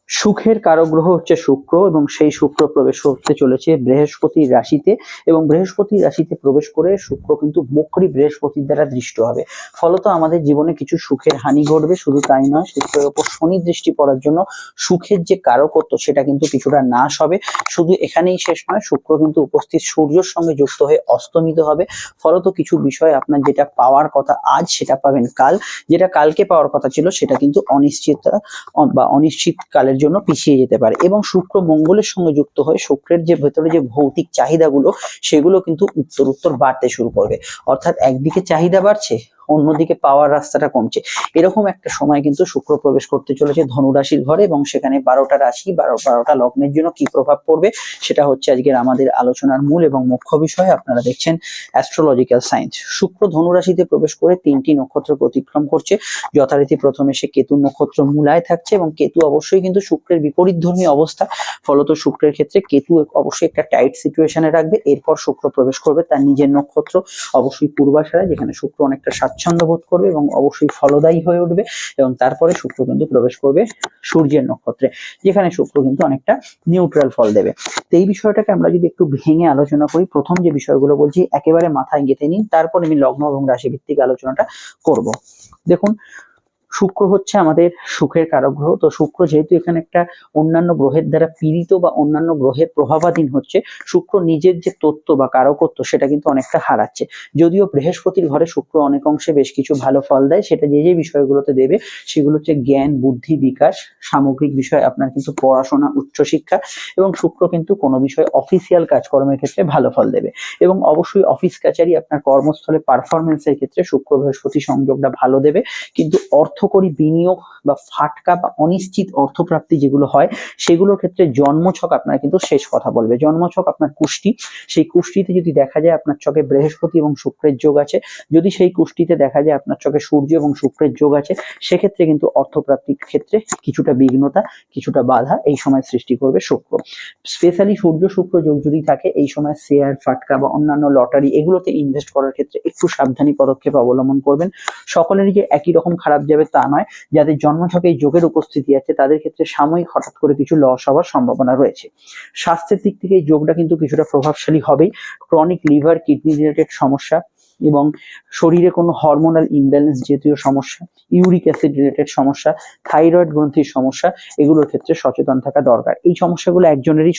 সুখের কারক গ্রহ হচ্ছে শুক্র এবং সেই শুক্র প্রবেশ করতে চলেছে বৃহস্পতির রাশিতে এবং বৃহস্পতির রাশিতে প্রবেশ করে শুক্র কিন্তু বক্রী বৃহস্পতির দ্বারা দৃষ্ট হবে। ফলত আমাদের জীবনে কিছু সুখের হানি ঘটবে। শুধু তাই নয়, শুক্রের ওপর শনি দৃষ্টি পড়ার জন্য সুখের যে কারকত্ব সেটা কিন্তু কিছুটা নাশ হবে। শুধু এখানেই শেষ নয়, শুক্র কিন্তু উপস্থিত সূর্যের সঙ্গে যুক্ত হয়ে অস্তমিত হবে। ফলত কিছু বিষয় আপনার যেটা পাওয়ার কথা আজ সেটা পাবেন কাল, যেটা কালকে পাওয়ার কথা ছিল সেটা কিন্তু অনিশ্চিত কালের জন্য পিছিয়ে যেতে পারে। এবং শুক্র মঙ্গলের সঙ্গে যুক্ত হয়ে শুক্রের যে ভেতরে যে ভৌতিক চাহিদাগুলো সেগুলো কিন্তু উত্তর বাড়তে শুরু করবে। অর্থাৎ একদিকে চাহিদা বাড়ছে, অন্যদিকে পাওয়ার রাস্তাটা কমছে। এরকম একটা সময় কিন্তু শুক্র প্রবেশ করতে চলেছে ধনু রাশির ঘরে এবং সেখানে 12টা রাশি 12টা লগ্নের জন্য কি প্রভাব পড়বে সেটা হচ্ছে আজকের আমাদের আলোচনার মূল এবং মুখ্য বিষয়। আপনারা দেখছেন অ্যাস্ট্রোলজিক্যাল সায়েন্স। শুক্র ধনু রাশিতে প্রবেশ করে 3টি নক্ষত্র অতিক্রম করছে। যথারীতি প্রথমে সে কেতু নক্ষত্র মূলায় থাকছে এবং কেতু অবশ্যই কিন্তু শুক্রের বিপরীতধর্মী অবস্থা। ফলত শুক্রের ক্ষেত্রে কেতু অবশ্যই একটা টাইট সিচুয়েশনে রাখবে। এরপর শুক্র প্রবেশ করবে তার নিজের নক্ষত্র অবশ্যই পূর্বাষাঢ়া, যেখানে শুক্র অনেকটা স্বাচ্ছন্দ্য বোধ করবে এবং অবশ্যই ফলদায়ী হয়ে উঠবে। এবং তারপরে শুক্র কিন্তু প্রবেশ করবে সূর্যের নক্ষত্রে, যেখানে শুক্র কিন্তু অনেকটা নিউট্রাল ফল দেবে। তো এই বিষয়টাকে আমরা যদি একটু ভেঙে আলোচনা করি, প্রথম যে বিষয়গুলো বলছি একেবারে মাথায় গেঁথে নিন, তারপর আমি লগ্ন এবং রাশি ভিত্তিক আলোচনাটা করব। দেখুন, শুক্র হচ্ছে আমাদের সুখের কারক গ্রহ। তো শুক্র যেহেতু এখানে একটা অন্যান্য গ্রহের দ্বারা পীড়িত বা অন্যান্য গ্রহের প্রভাবাধীন হচ্ছে, শুক্র নিজের যে তত্ত্ব বা কারকত্ব সেটা কিন্তু অনেকটা হারাচ্ছে। যদিও বৃহস্পতির ঘরে শুক্র অনেক অংশে বেশ কিছু ভালো ফল দেয়, সেটা যে যে বিষয়গুলোতে দেবে সেগুলো হচ্ছে জ্ঞান, বুদ্ধি, বিকাশ, সামগ্রিক বিষয় আপনার কিন্তু পড়াশোনা, উচ্চশিক্ষা। এবং শুক্র কিন্তু কোনো বিষয় অফিসিয়াল কাজকর্মের ক্ষেত্রে ভালো ফল দেবে। এবং অবশ্যই অফিস কাচারি আপনার কর্মস্থলে পারফরমেন্সের ক্ষেত্রে শুক্র বৃহস্পতি সংযোগটা ভালো দেবে। কিন্তু অর্থকরী বিনিয়োগ বা ফাটকা বা অনিশ্চিত অর্থপ্রাপ্তি যেগুলো হয় সেগুলোর ক্ষেত্রে জন্মছক আপনার কিন্তু শেষ কথা বলবে। জন্মছক আপনার কুষ্টি, সেই কুষ্টিতে যদি দেখা যায় আপনার ছকে বৃহস্পতি এবং শুক্রের যোগ আছে, যদি সেই কুষ্টিতে দেখা যায় আপনার ছকে সূর্য এবং শুক্রের যোগ আছে, সেক্ষেত্রে কিন্তু অর্থপ্রাপ্তির ক্ষেত্রে কিছুটা বিঘ্নতা, কিছুটা বাধা এই সময় সৃষ্টি করবে শুক্র। স্পেশালি সূর্য শুক্র যোগ যদি থাকে এই সময় শেয়ার, ফাটকা বা অন্যান্য লটারি এগুলোতে ইনভেস্ট করার ক্ষেত্রে একটু সাবধানী পদক্ষেপ অবলম্বন করবেন। সকলেরই যে একই রকম খারাপ যাবে তা নয়, যাদের জন্মছকে এই যোগের উপস্থিতি আছে তাদের ক্ষেত্রে সাময়িক হঠাৎ করে কিছু লস হওয়ার সম্ভাবনা রয়েছে। স্বাস্থ্যের দিক থেকে এই যোগটা কিন্তু কিছুটা প্রভাবশালী হবেই। ক্রনিক লিভার, কিডনি রিলেটেড সমস্যা এবং শরীরে কোনো হরমোনাল ইমব্যালেন্স জাতীয় সমস্যা, ইউরিক অ্যাসিড রিলেটেড সমস্যা, থাইরয়েড গ্রন্থির সমস্যা, এগুলোর ক্ষেত্রে সচেতন থাকা দরকার। এই সমস্যাগুলো একজনেরই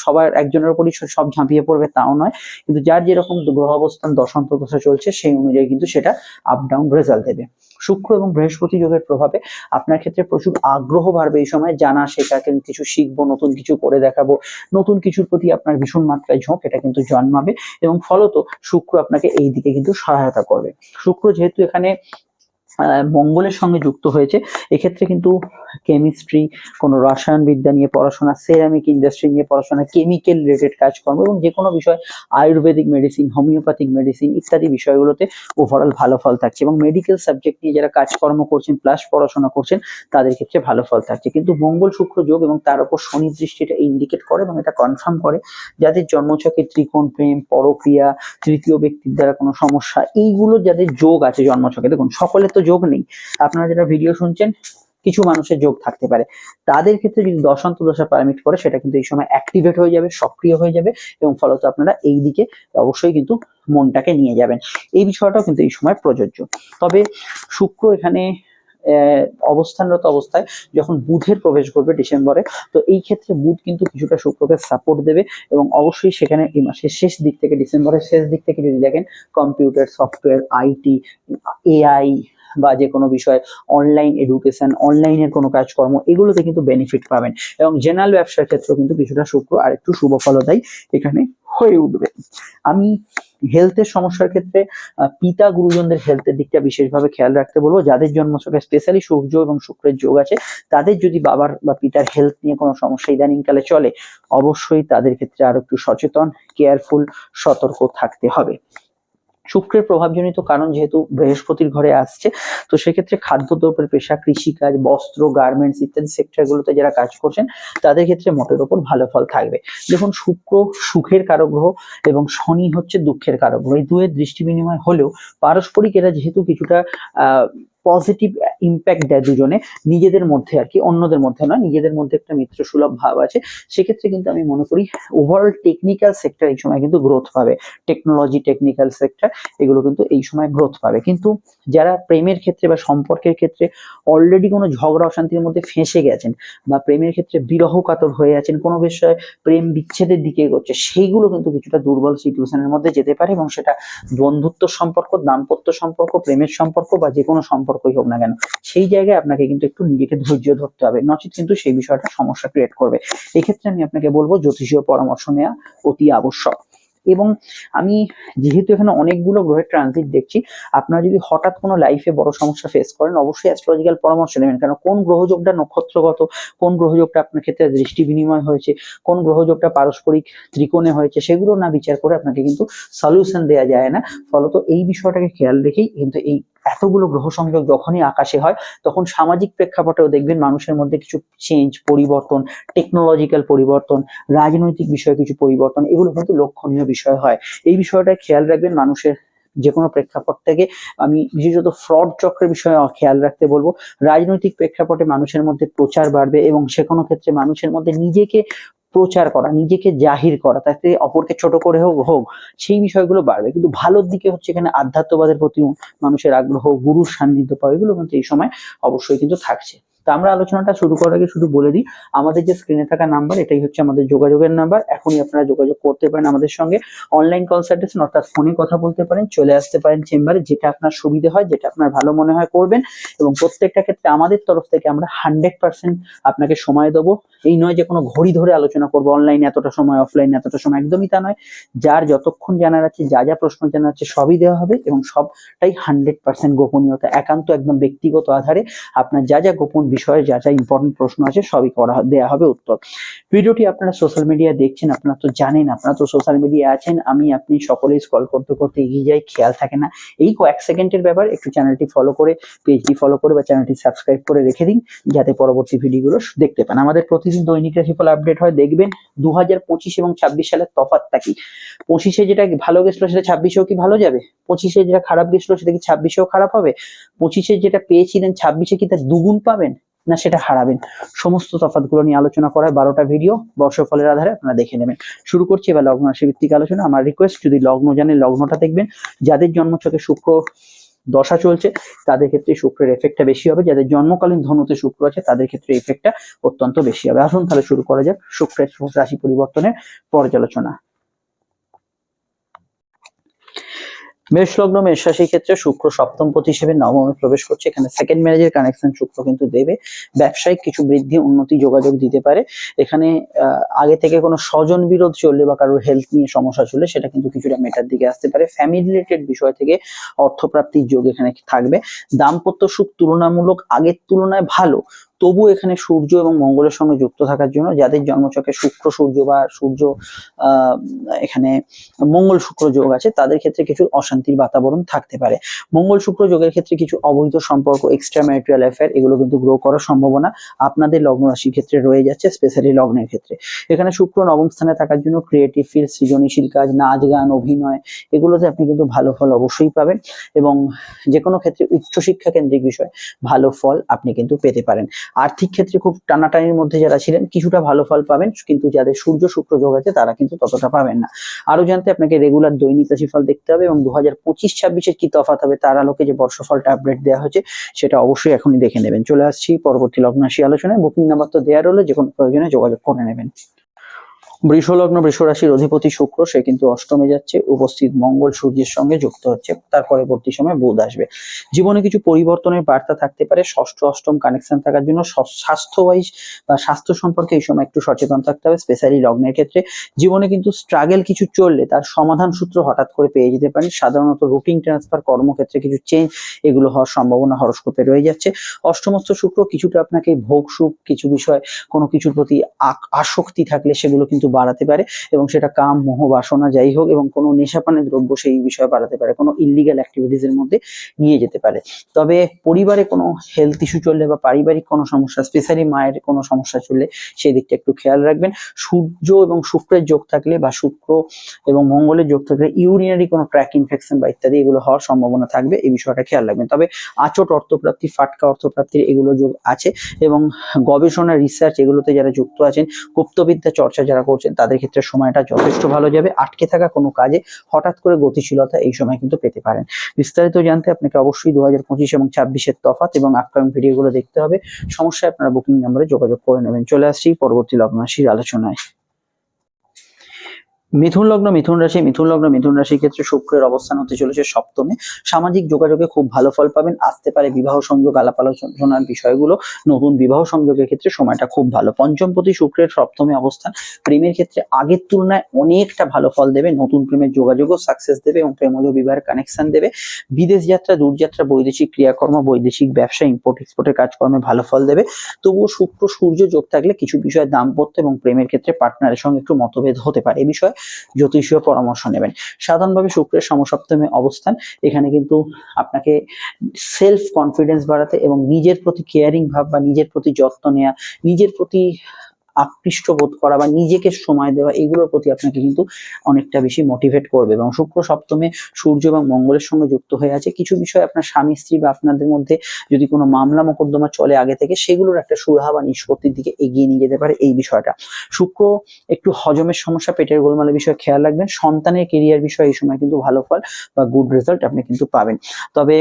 সবার একজনের উপরই সব ঝাঁপিয়ে পড়বে তাও নয়, কিন্তু যার যেরকম গ্রহ অবস্থান দশান্তর্দশা চলছে সেই অনুযায়ী কিন্তু সেটা আপ ডাউন রেজাল্ট দেবে। শুক্র এবং বৃহস্পতি যোগের প্রভাবে আপনার ক্ষেত্রে প্রচুর আগ্রহ বাড়বে এই সময়। জানা, শেখা, কিছু শিখবো, নতুন কিছু করে দেখাবো, নতুন কিছুর প্রতি আপনার ভীষণ মাত্রায় ঝোঁক এটা কিন্তু জন্মাবে এবং ফলত শুক্র আপনাকে এই দিকে কিন্তু সহায়তা করবে। শুক্র যেহেতু এখানে মঙ্গলের সঙ্গে যুক্ত হয়েছে, এক্ষেত্রে কিন্তু কেমিস্ট্রি, কোনো রসায়ন বিদ্যা নিয়ে পড়াশোনা, সেরামিক ইন্ডাস্ট্রি নিয়ে পড়াশোনা, কেমিক্যাল রিলেটেড কাজকর্ম এবং যে কোনো বিষয়, আয়ুর্বেদিক মেডিসিন, হোমিওপ্যাথিক মেডিসিন ইত্যাদি বিষয়গুলোতে ওভারঅল ভালো ফল থাকছে। এবং মেডিকেল সাবজেক্ট নিয়ে যারা কাজকর্ম করছেন প্লাস পড়াশোনা করছেন তাদের ক্ষেত্রে ভালো ফল থাকছে। কিন্তু মঙ্গল শুক্র যোগ এবং তার উপর শনি দৃষ্টি এটা ইন্ডিকেট করে এবং এটা কনফার্ম করে যাদের জন্মছকে ত্রিকোণ, প্রেম, পরক্রিয়া, তৃতীয় ব্যক্তির দ্বারা কোনো সমস্যা, এইগুলো যাদের যোগ আছে জন্মছকে, দেখুন সকলের তো যোগ নেই, আপনারা যারা ভিডিও শুনছেন কিছু মানুষের যোগ থাকতে পারে, তাদের ক্ষেত্রে যদি দশা পারমিট করে সেটা কিন্তু এই সময় অ্যাক্টিভেট হয়ে যাবে, সক্রিয় হয়ে যাবে এবং ফলত আপনারা এই দিকে অবশ্যই কিন্তু মনটাকে নিয়ে যাবেন। এই বিষয়টাও কিন্তু এই সময় প্রযোজ্য। তবে শুক্র এখানে অবস্থানরত অবস্থায় যখন বুধের প্রবেশ করবে ডিসেম্বরে, তো এই ক্ষেত্রে বুধ কিন্তু কিছুটা শুক্রকে সাপোর্ট দেবে এবং অবশ্যই সেখানে এই মাসের শেষ দিক থেকে, ডিসেম্বরের শেষ দিক থেকে যদি দেখেন কম্পিউটার, সফটওয়্যার, আইটি, এআই বা যে কোনো বিষয়, অনলাইন এডুকেশন, অনলাইনের কোনো কাজকর্ম, এগুলোতে কিন্তু বেনিফিট পাবেন এবং জেনারেল ব্যবসার ক্ষেত্রেও কিন্তু কিছুটা শুক্র আর একটু শুভ ফলদায়ী এখানে হয়ে উঠবে। আমি হেলথের সমস্যার ক্ষেত্রে পিতা গুরুজনদের হেলথের দিকটা বিশেষভাবে খেয়াল রাখতে বলবো। যাদের জন্মছকে স্পেশালি সূর্য এবং শুক্রের যোগ আছে, তাদের যদি বাবার বা পিতার হেলথ নিয়ে কোনো সমস্যা ইদানিংকালে চলে, অবশ্যই তাদের ক্ষেত্রে আরো একটু সচেতন, কেয়ারফুল, সতর্ক থাকতে হবে। শুক্রের প্রভাবজনিত কারণ যেহেতু বৃহস্পতির ঘরে আসছে, তো সেক্ষেত্রে খাদ্যদ্রব্যের পেশা, কৃষিকাজ, বস্ত্র, গার্মেন্টস ইত্যাদি সেক্টরগুলোতে যারা কাজ করছেন তাদের ক্ষেত্রে মোটের ওপর ভালো ফল থাকবে। দেখুন, শুক্র সুখের কারক গ্রহ এবং শনি হচ্ছে দুঃখের কারক গ্রহ। এই দুয়ের দৃষ্টি বিনিময় হলেও পারস্পরিক এরা যেহেতু কিছুটা পজিটিভ ইম্প্যাক্ট দেয় দুজনে নিজেদের মধ্যে আর কি, অন্যদের মধ্যে নয়, নিজেদের মধ্যে একটা মিত্র সুলভ ভাব আছে। সেক্ষেত্রে কিন্তু আমি মনে করি ওভারঅল টেকনিক্যাল সেক্টর এই সময় কিন্তু গ্রোথ পাবে, টেকনোলজি, টেকনিক্যাল সেক্টর এগুলো কিন্তু এই সময় গ্রোথ পাবে। কিন্তু যারা প্রেমের ক্ষেত্রে বা সম্পর্কের ক্ষেত্রে অলরেডি কোনো ঝগড়া অশান্তির মধ্যে ফেঁসে গেছেন বা প্রেমের ক্ষেত্রে বিরহ কাতর হয়ে আছেন, কোনো বিষয়ে প্রেম বিচ্ছেদের দিকে এগোচ্ছে, সেইগুলো কিন্তু কিছুটা দুর্বল সিচুয়েশনের মধ্যে যেতে পারে, এবং সেটা বন্ধুত্ব সম্পর্ক, দাম্পত্য সম্পর্ক, প্রেমের সম্পর্ক বা যে কোনো সম্পর্কই হোক না কেন, সেই জায়গায় আপনাকে কিন্তু একটু নিজেকে ধৈর্য ধরতে হবে, নচেত কিন্তু সেই বিষয়টা সমস্যা ক্রিয়েট করবে। এক্ষেত্রে আমি আপনাকে বলবো জ্যোতিষীয় পরামর্শ নেওয়া অতি আবশ্যক। এবং আমি যেহেতু এখানে অনেকগুলো গ্রহের ট্রানজিট দেখছি, আপনারা যদি হঠাৎ কোনো লাইফে বড় সমস্যা ফেস করেন, অবশ্যই অ্যাস্ট্রোলজিক্যাল পরামর্শ নেবেন। কারণ কোন গ্রহযোগটা নক্ষত্রগত, কোন গ্রহযোগটা আপনার ক্ষেত্রে দৃষ্টি বিনিময় হয়েছে, কোন গ্রহযোগটা পারস্পরিক ত্রিকোণে হয়েছে, সেগুলো না বিচার করে আপনাকে কিন্তু সলিউশন দেওয়া যায় না। ফলত এই বিষয়টাকে খেয়াল রেখেই কিন্তু এই এতগুলো গ্রহ সংযোগ যখনই আকাশে হয়, তখন সামাজিক প্রেক্ষাপটেও দেখবেন মানুষের মধ্যে কিছু চেঞ্জ, পরিবর্তন, টেকনোলজিক্যাল পরিবর্তন, রাজনৈতিক বিষয়ে কিছু পরিবর্তন, এগুলো কিন্তু লক্ষণীয় বিষয় হয়। এই বিষয়টা খেয়াল রাখবেন মানুষের যে কোনো প্রেক্ষাপট থেকে। আমি বিশেষত ফ্রড চক্রের বিষয়ে খেয়াল রাখতে বলবো। রাজনৈতিক প্রেক্ষাপটে মানুষের মধ্যে প্রচার বাড়বে, এবং সে কোনো ক্ষেত্রে মানুষের মধ্যে নিজেকে প্রচার করা, নিজেকে জাহির করা, তাতে অপরকে ছোট করে হোক হোক সেই বিষয়গুলো বাড়বে। কিন্তু ভালোর দিকে হচ্ছে এখানে আধ্যাত্মবাদের প্রতি মানুষের আগ্রহ, গুরুর সান্নিধ্য পাওয়া, এগুলো কিন্তু এই সময় অবশ্যই কিন্তু থাকছে। তো আমরা আলোচনাটা শুরু করার আগে শুধু বলে দিই, আমাদের যে স্ক্রিনে থাকা নাম্বার, এটাই হচ্ছে আমাদের যোগাযোগের নাম্বার। এখনই আপনারা যোগাযোগ করতে পারেন আমাদের সঙ্গে, অনলাইন কনসালটেশন অর্থাৎ ফোনে কথা বলতে পারেন, চলে আসতে পারেন চেম্বারে, যেটা আপনার সুবিধা হয়, যেটা আপনার ভালো মনে হয় করবেন। এবং প্রত্যেকটা ক্ষেত্রে আমাদের তরফ থেকে আমরা 100% আপনাকে সময় দেবো। এই নয় যে কোনো ঘড়ি ধরে আলোচনা করবো, অনলাইনে এতটা সময়, অফলাইনে এতটা সময়, একদমই তা নয়। যার যতক্ষণ জানার আছে, যা যা প্রশ্ন জানার আছে সবই দেওয়া হবে, এবং সবটাই 100% গোপনীয়তা, একান্ত একদম ব্যক্তিগত আধারে আপনার যা যা গোপন বিষয়ে যা যা ইম্পর্টেন্ট প্রশ্ন আছে সবই দেওয়া হবে উত্তর। ভিডিওটি আপনারা সোশ্যাল মিডিয়া দেখছেন, আপনারা তো জানেন, আপনারা তো সোশ্যাল মিডিয়া আছেন, আমি আপনি সকলেই স্ক্রল করতে করতে এগিয়ে যাই, খেয়াল থাকে না। এই কয়েক সেকেন্ডের ব্যাপার, একটু চ্যানেলটি ফলো করে, পেজটি ফলো করে বা চ্যানেলটি সাবস্ক্রাইব করে রেখে দিন, যাতে পরবর্তী ভিডিওগুলো দেখতে পান। আমাদের প্রতিদিন দৈনিক রাশিফল আপডেট হয়, দেখবেন 2025 এবং 26 সালের তফাৎটা কি। 25-এ যেটা ভালো গেছিল সেটা 26-এও কি ভালো যাবে? 25-এ যেটা খারাপ গেছিল সেটা কি 26-এও খারাপ হবে? 25-এ যেটা পেয়েছিলেন 26-এ কি তার দ্বিগুণ পাবেন, না সেটা হারাবেন? সমস্ত তফাৎগুলো নিয়ে আলোচনা করা হয় 12টা ভিডিও, বর্ষফলের আধারে আপনারা দেখে নেবেন। শুরু করছি এবার লগ্ন রাশি ভিত্তিক আলোচনা। আমার রিকোয়েস্ট, যদি লগ্ন জানেন লগ্নটা দেখবেন। যাদের জন্মছকে শুক্র দশা চলছে তাদের ক্ষেত্রে শুক্রের এফেক্টটা বেশি হবে, যাদের জন্মকালীন ধনুতে শুক্র আছে তাদের ক্ষেত্রে এফেক্টটা অত্যন্ত বেশি হবে। আসুন তাহলে শুরু করা যাক শুক্রের রাশি পরিবর্তনের পর্যালোচনা। মেষ লগ্ন, মেষ রাশির ক্ষেত্রে শুক্র সপ্তমপতি হিসেবে নবমে প্রবেশ করছে। এখানে সেকেন্ড ম্যারেজের কানেকশন শুক্র কিন্তু দেবে। ব্যবসায়িক কিছু বৃদ্ধি, উন্নতি, যোগাযোগ দিতে পারে। এখানে আগে থেকে কোনো স্বজন বিরোধ চললে বা কারোর হেলথ নিয়ে সমস্যা চললে সেটা কিন্তু কিছুটা মেটার দিকে আসতে পারে। ফ্যামিলি রিলেটেড বিষয় থেকে অর্থপ্রাপ্তির যোগ এখানে থাকবে। দাম্পত্য সুখ তুলনামূলক আগের তুলনায় ভালো, তবু এখানে সূর্য এবং মঙ্গলের সঙ্গে যুক্ত থাকার জন্য যাদের জন্মছকে শুক্র সূর্য বা সূর্য এখানে মঙ্গল শুক্র যোগ আছে, তাদের ক্ষেত্রে কিছু অশান্তির বাতাবরণ থাকতে পারে। মঙ্গল শুক্র যোগের ক্ষেত্রে কিছু অবৈধ সম্পর্ক, এক্সট্রা ম্যারিটাল অ্যাফেয়ার, এগুলো কিন্তু গ্রো করার সম্ভাবনা আপনাদের লগ্ন রাশির ক্ষেত্রে রয়ে যাচ্ছে, স্পেশালি লগ্নের ক্ষেত্রে। এখানে শুক্র নবম স্থানে থাকার জন্য ক্রিয়েটিভ ফিল্ড, সৃজনশীল কাজ, নাচ গান, অভিনয়, এগুলোতে আপনি কিন্তু ভালো ফল অবশ্যই পাবেন। এবং যে কোনো ক্ষেত্রে উচ্চশিক্ষা কেন্দ্রিক বিষয় ভালো ফল আপনি কিন্তু পেতে পারেন। আর্থিক ক্ষেত্রে খুব টানাটানির মধ্যে যারা ছিলেন কিছুটা ভালো ফল পাবেন, কিন্তু যাদের সূর্য শুক্র যোগ আছে তারা কিন্তু ততটা পাবেন না। আরো জানতে আপনাকে রেগুলার দৈনিক রাশিফল দেখতে হবে, এবং 2025-26-এর কি তফাৎ হবে তার আলোকে যে বর্ষফলটা আপডেট দেওয়া হয়েছে সেটা অবশ্যই এখনই দেখে নেবেন। চলে আসছি পরবর্তী লগ্ন রাশি আলোচনায়। বুকিং নাম্বার তো দেওয়া রইলো, যে কোনো প্রয়োজনে যোগাযোগ করে নেবেন। বৃষ লগ্ন, বৃষ রাশির অধিপতি শুক্র, সে কিন্তু অষ্টমে যাচ্ছে, উপস্থিত মঙ্গল সূর্যের সঙ্গে যুক্ত হচ্ছে। তার পরবর্তী সময় বুধ আসবে। জীবনে কিছু পরিবর্তনের বার্তা থাকতে পারে, ষষ্ঠ অষ্টম কানেকশন থাকার জন্য স্বাস্থ্য ওয়াইজ বা স্বাস্থ্য সম্পর্কে এই সময় একটু সচেতন থাকতে হবে, স্পেশালি লগ্নের ক্ষেত্রে। জীবনে কিন্তু স্ট্রাগল কিছু চললে তার সমাধান সূত্র হঠাৎ করে পেয়ে যেতে পারেন। সাধারণত রুটিন ট্রান্সফার, কর্মক্ষেত্রে কিছু চেঞ্জ, এগুলো হওয়ার সম্ভাবনা হরস্কোপে রয়ে যাচ্ছে। অষ্টমস্থ শুক্র কিছুটা আপনাকে ভোগ সুখ, কিছু বিষয়, কোনো কিছুর প্রতি আসক্তি থাকলে সেগুলো কিন্তু বাড়াতে পারে, এবং সেটা কাম, মোহ, বাসনা যাই হোক, এবং কোনো নেশাপানের দ্রব্য সেই বিষয়ে বাড়াতে পারে, কোনো ইলিগাল অ্যাক্টিভিটিস এর মধ্যে নিয়ে যেতে পারে। তবে পরিবারে কোনো হেলথ ইস্যু চললে বা পারিবারিক কোনো সমস্যা, স্পেশালি মায়ের কোনো সমস্যা চললে সেই দিকটা একটু খেয়াল রাখবেন। সূর্য এবং শুক্রের যোগ থাকলে বা শুক্র এবং মঙ্গলের যোগ থাকলে ইউরিনারি কোনো ট্র্যাক ইনফেকশন বা ইত্যাদি এগুলো হওয়ার সম্ভাবনা থাকবে, এই বিষয়টা খেয়াল রাখবেন। তবে আচট অর্থপ্রাপ্তি, ফাটকা অর্থপ্রাপ্তির এগুলো যোগ আছে, এবং গবেষণা, রিসার্চ এগুলোতে যারা যুক্ত আছেন, গুপ্তবিদ্যা চর্চা যারা করছেন, তাদের ক্ষেত্রে সময়টা যথেষ্ট ভালো যাবে। আটকে থাকা কোনো কাজে হঠাৎ করে গতিশীলতা এই সময় কিন্তু পেতে পারেন। বিস্তারিত জানতে আপনাকে অবশ্যই 2025 এবং 26-এর তফাৎ এবং আপকামিং ভিডিওগুলো দেখতে হবে। সমস্যায় আপনারা বুকিং নাম্বারে যোগাযোগ করে নেবেন। চলে আসছি পরবর্তী লগ্ন রাশির আলোচনায়। মিথুন লগ্ন, মিথুন রাশি, মিথুন লগ্ন, মিথুন রাশির ক্ষেত্রে শুক্রের অবস্থান হতে চলেছে সপ্তমে। সামাজিক যোগাযোগে খুব ভালো ফল পাবেন। আসতে পারে বিবাহ সংযোগ, আলাপ আলোচনার বিষয়গুলো, নতুন বিবাহ সংযোগের ক্ষেত্রে সময়টা খুব ভালো। পঞ্চমপতি শুক্রের সপ্তমে অবস্থান প্রেমের ক্ষেত্রে আগের তুলনায় অনেকটা ভালো ফল দেবে। নতুন প্রেমের যোগাযোগও সাকসেস দেবে এবং প্রেমজ বিবাহের কানেকশন দেবে। বিদেশ যাত্রা, দূরযাত্রা, বৈদেশিক ক্রিয়াকর্ম, বৈদেশিক ব্যবসা, ইম্পোর্ট এক্সপোর্টের কাজকর্মে ভালো ফল দেবে। তবুও শুক্র সূর্য যোগ থাকলে কিছু বিষয়ে দাম্পত্য এবং প্রেমের ক্ষেত্রে পার্টনারের সঙ্গে একটু মতভেদ হতে পারে, এই বিষয়ে জ্যোতিষীয় পরামর্শ নেবেন। সাধারণভাবে শুক্রের সমসপ্তমে অবস্থান এখানে কিন্তু আপনাকে সেলফ কনফিডেন্স বাড়াতে এবং নিজের প্রতি কেয়ারিং ভাব বা নিজের প্রতি যত্ন নেওয়া, নিজের প্রতি আকৃষ্ট বোধ করা বা নিজেকে সময় দেওয়া, এগুলোর প্রতি আপনাকে কিন্তু অনেকটা বেশি মোটিভেট করবে। এবং শুক্র সপ্তমে সূর্য এবং মঙ্গলের সঙ্গে যুক্ত হয়ে আছে। কিছু বিষয় আপনার স্বামী স্ত্রী বা আপনাদের মধ্যে যদি কোনো মামলা মোকদ্দমা চলে আগে থেকে, সেগুলোর একটা সুরাহা বা নিষ্পত্তির দিকে এগিয়ে নিয়ে যেতে পারে এই বিষয়টা। শুক্র একটু হজমের সমস্যা, পেটের গোলমালের বিষয়ে খেয়াল রাখবেন। সন্তানের কেরিয়ার বিষয়ে এই সময় কিন্তু ভালো ফল বা গুড রেজাল্ট আপনি কিন্তু পাবেন। তবে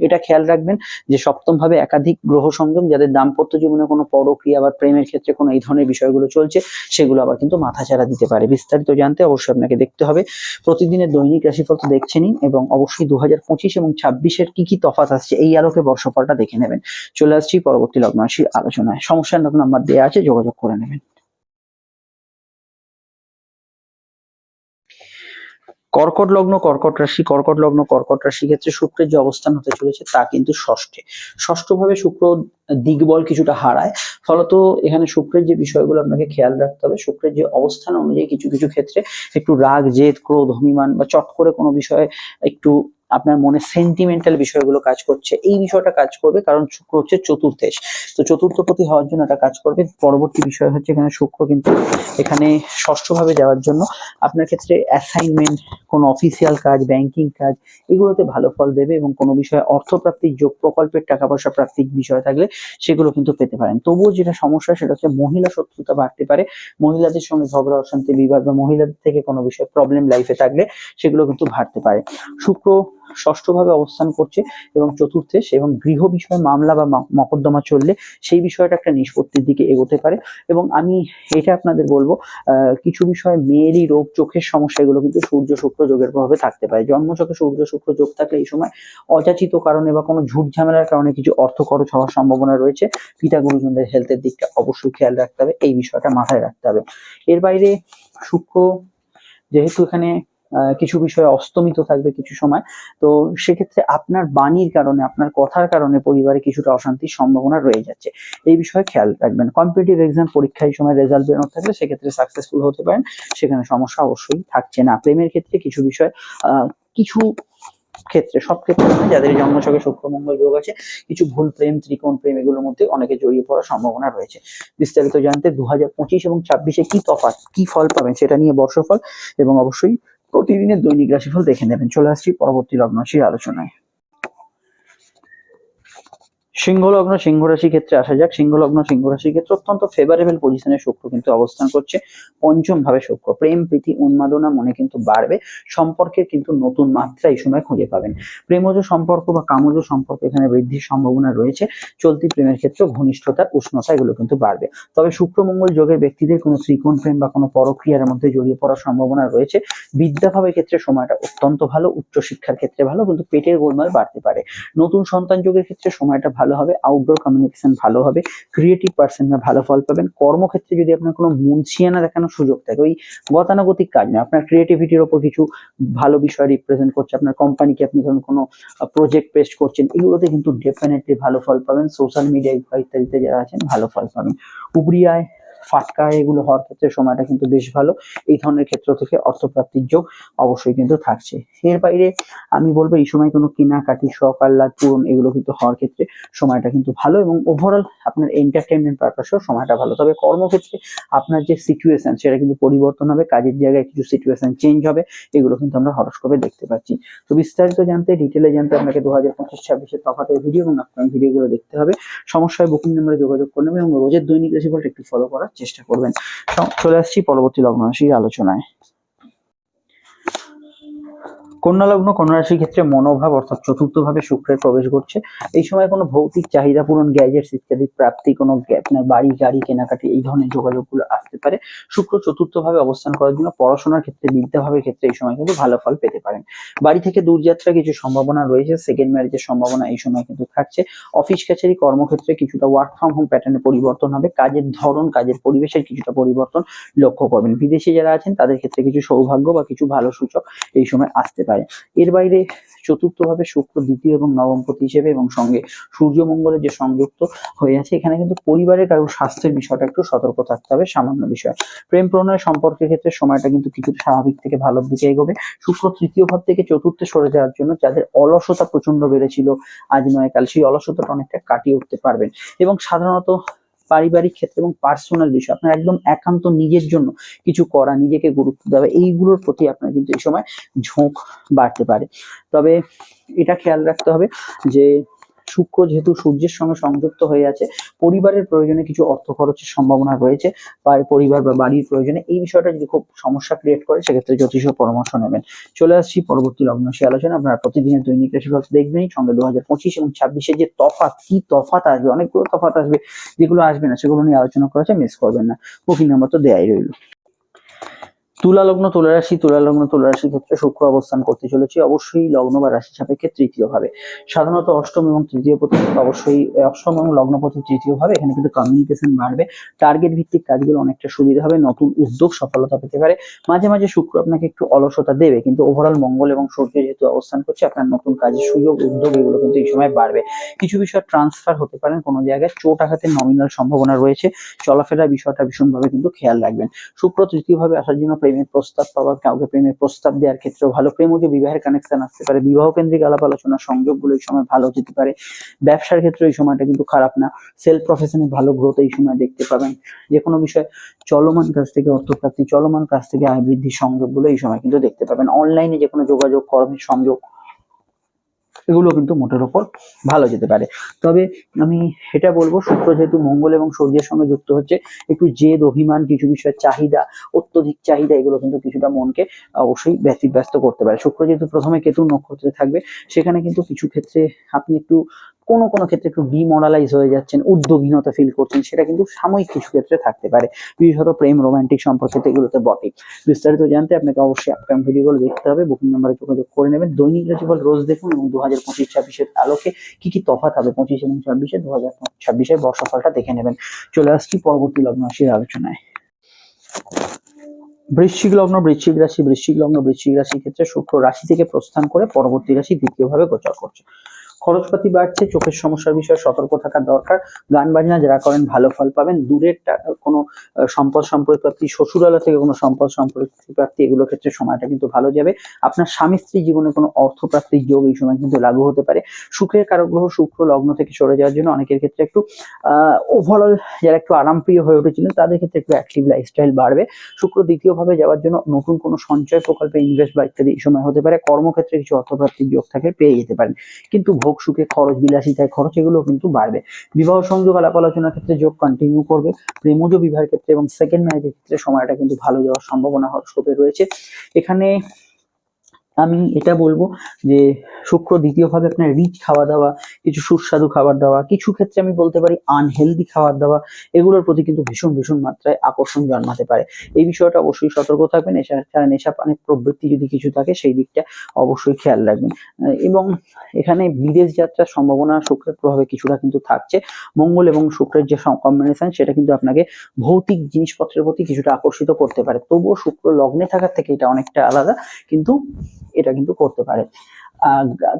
এটা খেয়াল রাখবেন যে সপ্তম ভাবে একাধিক গ্রহ সংযোগ, যাদের দাম্পত্য জীবনে কোনো পরক্রিয়া বা প্রেমের ক্ষেত্রে কোনো এই ধরনের বিষয়গুলো চলছে, সেগুলো আবার কিন্তু মাথাচাড়া দিতে পারে। বিস্তারিত জানতে অবশ্যই আপনাকে দেখতে হবে প্রতিদিনের দৈনিক রাশিফল তো দেখছেনই, এবং অবশ্যই 2025 এবং 26-এর কি তফাৎ আসছে এই আলোকে বর্ষফলটা দেখে নেবেন। চলে আসছি পরবর্তী লগ্ন রাশির আলোচনায়। সমস্যার নাম্বার দেওয়া আছে, যোগাযোগ করে নেবেন। কর্কট লগ্ন, কর্কট রাশি, কর্কট লগ্ন, কর্কট রাশি ক্ষেত্রে শুক্রের যে অবস্থান হতে চলেছে তা কিন্তু ষষ্ঠে। ষষ্ঠ ভাবে শুক্র দিগবল কিছুটা হারায়, ফলত এখানে শুক্রের যে বিষয়গুলো আপনাকে খেয়াল রাখতে হবে, শুক্রের যে অবস্থান অনুযায়ী কিছু কিছু ক্ষেত্রে একটু রাগ, জেদ, ক্রোধ, অভিমান বা চট করে কোনো বিষয়ে একটু আপনার মনে সেন্টিমেন্টাল বিষয়গুলো কাজ করছে, এই বিষয়টা কাজ করবে, কারণ শুক্র হচ্ছে চতুর্থেশ। তো চতুর্থপতি হওয়ার জন্য এটা কাজ করবে। পরবর্তী বিষয় হচ্ছে এখানে শুক্র কিন্তু এখানে ষষ্ঠ ভাবে যাওয়ার জন্য আপনার ক্ষেত্রে অ্যাসাইনমেন্ট, কোনো অফিসিয়াল কাজ, ব্যাংকিং কাজ, এগুলোতে ভালো ফল দেবে, এবং কোনো বিষয়ে অর্থপ্রাপ্তির যোগ, প্রকল্পের টাকা পয়সা প্রাপ্তির বিষয় থাকলে সেগুলো কিন্তু পেতে পারেন। তবুও যেটা সমস্যা সেটা হচ্ছে মহিলা শত্রুতা বাড়তে পারে। মহিলাদের সঙ্গে ঝগড়া, অশান্তি, বিবাদ বা মহিলাদের থেকে কোনো বিষয়ে প্রবলেম লাইফে থাকলে সেগুলো কিন্তু বাড়তে পারে। শুক্র ষষ্ঠ ভাবে অবস্থান করছে এবং চতুর্থে, এবং গৃহ বিষয়ে মামলা বা মকদ্দমা চললে সেই বিষয়টা একটা নিষ্পত্তির দিকে এগোতে পারে। এবং আমি এটা আপনাদের বলবো, কিছু বিষয়ে মেয়েরই রোগ, চোখের সমস্যা, এগুলো কিন্তু সূর্য শুক্র যোগের প্রভাবে থাকতে পারে। জন্মছকে সূর্য শুক্র যোগ থাকলে এই সময় অযাচিত কারণে বা কোনো ঝুট ঝামেলার কারণে কিছু অর্থ খরচ হওয়ার সম্ভাবনা রয়েছে। পিতা গুরুজনদের হেলথের দিকটা অবশ্যই খেয়াল রাখতে হবে, এই বিষয়টা মাথায় রাখতে হবে। এর বাইরে শুক্র যেহেতু এখানে কিছু বিষয়ে অস্তমিত থাকবে কিছু সময়, তো সেক্ষেত্রে আপনার বাণীর কারণে, আপনার কথার কারণে পরিবারে কিছুটা অশান্তির সম্ভাবনা রয়ে যাচ্ছে, এই বিষয়ে খেয়াল রাখবেন। কম্পিটিটিভ এক্সাম পরীক্ষায় সময় রেজাল্ট বেরোনো থাকলে সেক্ষেত্রে সাকসেসফুল হতে পারেন, সেখানে সমস্যা অবশ্যই থাকছে না। প্রেমের ক্ষেত্রে কিছু বিষয় কিছু ক্ষেত্রে, সব ক্ষেত্রে নয়, যাদের জন্মছকে শুক্র মঙ্গল যোগ আছে, কিছু ভুল প্রেম, ত্রিকোণ প্রেম, এগুলোর মধ্যে অনেকে জড়িয়ে পড়ার সম্ভাবনা রয়েছে। বিস্তারিত জানতে 2025 এবং 26-এ কি তফাৎ, কি ফল পাবেন সেটা নিয়ে বর্ষফল এবং অবশ্যই প্রতিদিনের দৈনিক রাশিফল দেখে নেবেন। চলে আসছি পরবর্তী লগ্ন রাশির আলোচনায়। সিংহ লগ্ন, সিংহ রাশির ক্ষেত্রে আসা যাক। সিংহ লগ্ন, সিংহ রাশির ক্ষেত্রে অত্যন্ত ফেভারেবল পজিশনে শুক্র কিন্তু অবস্থান করছে। পঞ্চম ভাবে শুক্র, প্রেম, প্রীতি, উন্মাদনা মনে কিন্তু বাড়বে। সম্পর্কের কিন্তু নতুন মাত্রা এই সময় খুঁজে পাবেন। প্রেমজ সম্পর্ক বা কামজ সম্পর্ক এখানে বৃদ্ধির সম্ভাবনা রয়েছে। চলতি প্রেমের ক্ষেত্রে ঘনিষ্ঠতা, উষ্ণতা এগুলো কিন্তু বাড়বে। তবে শুক্র মঙ্গল যোগের ব্যক্তিদের কোনো ত্রিকোণ প্রেম বা কোনো পরক্রিয়ার মধ্যে জড়িয়ে পড়ার সম্ভাবনা রয়েছে। বিদ্যাভাবের ক্ষেত্রে সময়টা অত্যন্ত ভালো, উচ্চশিক্ষার ক্ষেত্রে ভালো, কিন্তু পেটের গোলমাল বাড়তে পারে। নতুন সন্তান যোগের ক্ষেত্রে সময়টা ভালো হবে, আউটডোর কমিউনিকেশন ভালো হবে, ক্রিয়েটিভ পার্সনরা ভালো ফল পাবেন। কর্মক্ষেত্রে যদি আপনার কোনো মুনশিয়ানা দেখানোর সুযোগ থাকে, ওই গতানুগতিক কাজ নয়, আপনার ক্রিয়েটিভিটির ওপর কিছু ভালো বিষয় রিপ্রেজেন্ট করছে, আপনার কোম্পানিকে আপনি ধরুন কোনো প্রজেক্ট পেস্ট করছেন, এগুলোতে কিন্তু ডেফিনেটলি ভালো ফল পাবেন। সোশ্যাল মিডিয়া ইত্যাদিতে যারা আছেন ভালো ফল পাবেন। উপরি আয়, ফাটকা এগুলো হওয়ার ক্ষেত্রে সময়টা কিন্তু বেশ ভালো। এই ধরনের ক্ষেত্র থেকে অর্থপ্রাপ্তির যোগ অবশ্যই কিন্তু থাকছে। এর বাইরে আমি বলবো এই সময় কোনো কেনাকাটি, শখ আহ্লাদ পূরণ এগুলো কিন্তু হওয়ার ক্ষেত্রে সময়টা কিন্তু ভালো, এবং ওভারঅল আপনার এন্টারটেনমেন্ট পারপাসেও সময়টা ভালো। তবে কর্মক্ষেত্রে আপনার যে সিচুয়েশন সেটা কিন্তু পরিবর্তন হবে, কাজের জায়গায় কিছু সিচুয়েশন চেঞ্জ হবে, এগুলো কিন্তু আমরা হরোস্কোপে দেখতে পাচ্ছি। তো বিস্তারিত জানতে, ডিটেলে জানতে আপনাকে 2025-26-এর তফাতের ভিডিও এবং আপনার ভিডিওগুলো দেখতে হবে। সমস্যায় বুকিং নাম্বারে যোগাযোগ করে নেবেন এবং রোজের দৈনিক রাশিফলটা একটু ফলো করার চেষ্টা করবেন। চলে আসছি পরবর্তী লগ্ন রাশির আলোচনায়। কন্যা লগ্ন, কন্যা রাশির ক্ষেত্রে মনোভাব অর্থাৎ চতুর্থ ভাবে শুক্রের প্রবেশ করছে। এই সময় কোনো ভৌতিক চাহিদা পূরণ, গ্যাজেটস ইত্যাদি প্রাপ্তি, কোনো আপনার বাড়ি গাড়ি কেনাকাটি এই ধরনের যোগাযোগগুলো আসতে পারে। শুক্র চতুর্থ ভাবে অবস্থান করার জন্য পড়াশোনার ক্ষেত্রে, বিদ্যাভাবের ক্ষেত্রে এই সময় কিন্তু ভালো ফল পেতে পারেন। বাড়ি থেকে দূরযাত্রা কিছু সম্ভাবনা রয়েছে, সেকেন্ড ম্যারেজের সম্ভাবনা এই সময় কিন্তু থাকছে। অফিস কাছারি কর্মক্ষেত্রে কিছুটা ওয়ার্ক ফ্রম হোম প্যাটার্নে পরিবর্তন হবে, কাজের ধরন, কাজের পরিবেশের কিছুটা পরিবর্তন লক্ষ্য করবেন। বিদেশে যারা আছেন তাদের ক্ষেত্রে কিছু সৌভাগ্য বা কিছু ভালো সূচক এই সময় আসতে পারে। এর বাইরে চতুর্থ ভাবে শুক্র দ্বিতীয় এবং নবমপতি হিসেবে এবং সঙ্গে সূর্য মঙ্গলের যে সংযুক্ত হয়ে আছে, এখানে কিন্তু পরিবারের কারো স্বাস্থ্যের বিষয়টা একটু সতর্ক থাকতে হবে, সামান্য বিষয়। প্রেম প্রণয় সম্পর্কের ক্ষেত্রে সময়টা কিন্তু কিছু স্বাভাবিক থেকে ভালোর দিকে এগোবে। শুক্র তৃতীয় ভাব থেকে চতুর্থে সরে যাওয়ার জন্য যাদের অলসতা প্রচন্ড বেড়েছিল আজ নয় কাল, সেই অলসতাটা অনেকটা কাটিয়ে উঠতে পারবেন। এবং সাধারণত পারিবারিক ক্ষেত্রে এবং পার্সোনাল বিষয়, আপনার একদম একান্ত নিজের জন্য কিছু করা, নিজেকে গুরুত্ব দেওয়া, এইগুলোর প্রতি আপনার কিন্তু এই সময় ঝোঁক বাড়তে পারে। তবে এটা খেয়াল রাখতে হবে যে শুক্র যেহেতু সূর্যের সঙ্গে সংযুক্ত হয়ে আছে, পরিবারের প্রয়োজনে কিছু অর্থ খরচের সম্ভাবনা রয়েছে, বা পরিবার বা বাড়ির প্রয়োজনে এই বিষয়টা যদি খুব সমস্যা ক্রিয়েট করে সেক্ষেত্রে জ্যোতিষ পরামর্শ নেবেন। চলে আসছি পরবর্তী লগ্ন রাশি আলোচনা। আপনারা প্রতিদিনের দৈনিক রাশিফল দেখবেন, সঙ্গে 2025 এবং 26-এর যে তফাৎ, কি তফাৎ আসবে, অনেকগুলো তফাৎ আসবে, যেগুলো আসবে না সেগুলো নিয়ে আলোচনা করা আছে, মিস করবেন না। বুকিং নাম্বার তো দেয়াই রইল। তুলা লগ্ন, তুলা রাশি, তুলা লগ্ন, তুলা রাশির ক্ষেত্রে শুক্র অবস্থান করতে চলেছে অবশ্যই লগ্ন বা রাশি সাপেক্ষে তৃতীয় ভাবে। সাধারণত অষ্টম এবং তৃতীয় পতি, অবশ্যই অষ্টম এবং লগ্নপতি তৃতীয় ভাবে, এখানে কিন্তু কমিউনিকেশন বাড়বে, টার্গেট ভিত্তিক কাজগুলো অনেকটা সুবিধা হবে, নতুন উদ্যোগ সফলতা পেতে পারে। মাঝে মাঝে শুক্র আপনাকে একটু অলসতা দেবে, কিন্তু ওভারঅল মঙ্গল এবং সূর্য যেহেতু অবস্থান করছে, আপনার নতুন কাজের সুযোগ, উদ্যোগ এগুলো কিন্তু এই সময় বাড়বে। কিছু বিষয় ট্রান্সফার হতে পারেন, কোনো জায়গায় চোট আঘাতের নমিনাল সম্ভাবনা রয়েছে, চলাফেরার বিষয়টা ভীষণভাবে কিন্তু খেয়াল রাখবেন। শুক্র তৃতীয় ভাবে আসার জন্য প্রেমের প্রস্তাব পাওয়া, কাউকে প্রেমের প্রস্তাব দেওয়ার ক্ষেত্রেও ভালো, প্রেমজ বিবাহের কানেকশন আসতে পারে, বিবাহ কেন্দ্রিক আলাপ আলোচনা সংযোগগুলো এই সময় ভালো যেতে পারে। ব্যবসার ক্ষেত্রে এই সময়টা কিন্তু খারাপ না, সেলফ প্রফেশনে ভালো গ্রোথ এই সময় দেখতে পাবেন। যে কোনো বিষয় চলমান কাজ থেকে অর্থপ্রাপ্তি, চলমান কাজ থেকে আয় বৃদ্ধির সংযোগগুলো এই সময় কিন্তু দেখতে পাবেন। অনলাইনে যে কোনো যোগাযোগ, কর্মের সংযোগ এগুলো কিন্তু মোটের ওপর ভালো যেতে পারে। তবে আমি এটা বলবো, শুক্র যেহেতু মঙ্গল এবং সূর্যের সঙ্গে যুক্ত হচ্ছে, একটু জেদ, অভিমান, কিছু বিষয়ের চাহিদা, অত্যধিক চাহিদা, এগুলো কিন্তু কিছুটা মনকে অবশ্যই ব্যতিব্যস্ত করতে পারে। শুক্র যেহেতু প্রথমে কেতু নক্ষত্রে থাকবে, সেখানে কিন্তু কিছু ক্ষেত্রে আপনি একটু কোনো কোনো ক্ষেত্রে একটু ডিমোরালাইজ হয়ে যাচ্ছেন, উদ্যোগহীনতা ফিল করছেন, সেটা কিন্তু সাময়িক কিছু ক্ষেত্রে থাকতে পারে, বিশেষত প্রেম, রোমান্টিক সম্পর্কে, এগুলোতে বটে। বিস্তারিত জানতে আপনাকে অবশ্যই আপকামিং ভিডিওগুলো দেখতে হবে, বুকিং নাম্বারে যোগাযোগ করে নেবেন। দৈনিক রাশিফল রোজ দেখুন এবং 2025-26-এর আলোকে কি কি তফাৎ হবে 25 এবং 26-এ, 2026-এর বর্ষফলটা দেখে নেবেন। চলে আসছি পরবর্তী লগ্ন রাশির আলোচনায়। বৃশ্চিক লগ্ন, বৃশ্চিক রাশি, বৃশ্চিক লগ্ন, বৃশ্চিক রাশির ক্ষেত্রে শুক্র রাশি থেকে প্রস্থান করে পরবর্তী রাশি দ্বিতীয় ভাবে গোচর করছে। খরচপাতি বাড়ছে, চোখের সমস্যার বিষয়ে সতর্ক থাকা দরকার। গান বাজনা যারা করেন ভালো ফল পাবেন। দূরের কোনো সম্পদ সম্পত্তি প্রাপ্তি, শ্বশুরালয় থেকে কোনো সম্পদ সম্পত্তি প্রাপ্তি, এগুলোর ক্ষেত্রে সময়টা কিন্তু ভালো যাবে। আপনার স্বামী স্ত্রী জীবনে কোনো অর্থ প্রাপ্তির যোগ এই সময় কিন্তু লাগু হতে পারে। সুখের কারক গ্রহ শুক্র লগ্ন থেকে সরে যাওয়ার জন্য অনেকের ক্ষেত্রে একটু ওভারঅল যারা একটু আরামপ্রিয় হয়ে উঠেছিলেন তাদের ক্ষেত্রে একটু অ্যাক্টিভ লাইফস্টাইল বাড়বে। শুক্র দ্বিতীয় ভাবে যাওয়ার জন্য নতুন কোনো সঞ্চয় প্রকল্পে ইনভেস্ট বা ইত্যাদি এই সময় হতে পারে। কর্মক্ষেত্রে কিছু অর্থপ্রাপ্তির যোগ থাকে, পেয়ে যেতে পারেন, কিন্তু ভোগ সুখে খরচ, বিলাসিতায় খরচ, এগুলো কিন্তু বাড়বে। বিবাহ সংযোগ আলাপ আলোচনার ক্ষেত্রে যোগ কন্টিনিউ করবে। প্রেমজ বিবাহের ক্ষেত্রে এবং সেকেন্ড ম্যারেজের ক্ষেত্রে সময়টা কিন্তু ভালো যাওয়ার সম্ভাবনা হরস্কোপে রয়েছে। এখানে আমি এটা বলবো যে শুক্র দ্বিতীয় ভাবে আপনার রিচ খাওয়া দাওয়া, কিছু সুস্বাদু খাবার দাওয়া, কিছু ক্ষেত্রে আমি বলতে পারি আনহেলদি খাবার দাওয়া, এগুলোর প্রতি কিন্তু ভীষণ ভীষণ মাত্রায় আকর্ষণ জন্মাতে পারে। এই বিষয়টা অবশ্যই সতর্ক থাকবেন। এছাড়া নেশা পানের প্রবৃত্তি যদি কিছু থাকে সেই দিকটা অবশ্যই খেয়াল রাখবেন। এবং এখানে বিদেশ যাত্রার সম্ভাবনা শুক্রের প্রভাবে কিছুটা কিন্তু থাকছে। মঙ্গল এবং শুক্রের যে কম্বিনেশন সেটা কিন্তু আপনাকে ভৌতিক জিনিসপত্রের প্রতি কিছুটা আকর্ষিত করতে পারে। তবুও শুক্র লগ্নে থাকার থেকে এটা অনেকটা আলাদা, কিন্তু এটা কিন্তু করতে পারে।